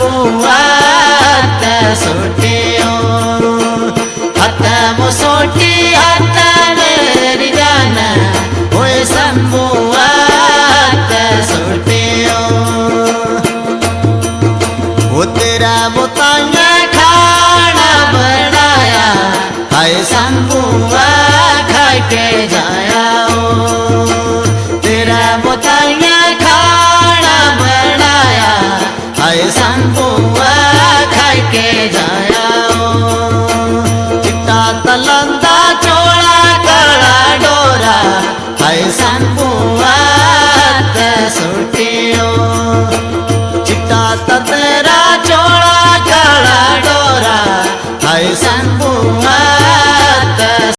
संबुआत सोटियो हाथ मुसोटी हाथ मेरी जान ओए संबुआत सोटियो वो तेरा बुताया खाना बनाया हाय संबुआ खा के जाया तेरा बुताया खाना बनाया हाय संबुआ खा के जाया चिट्टा तलंदा चोला काला डोरा हाय संबुआ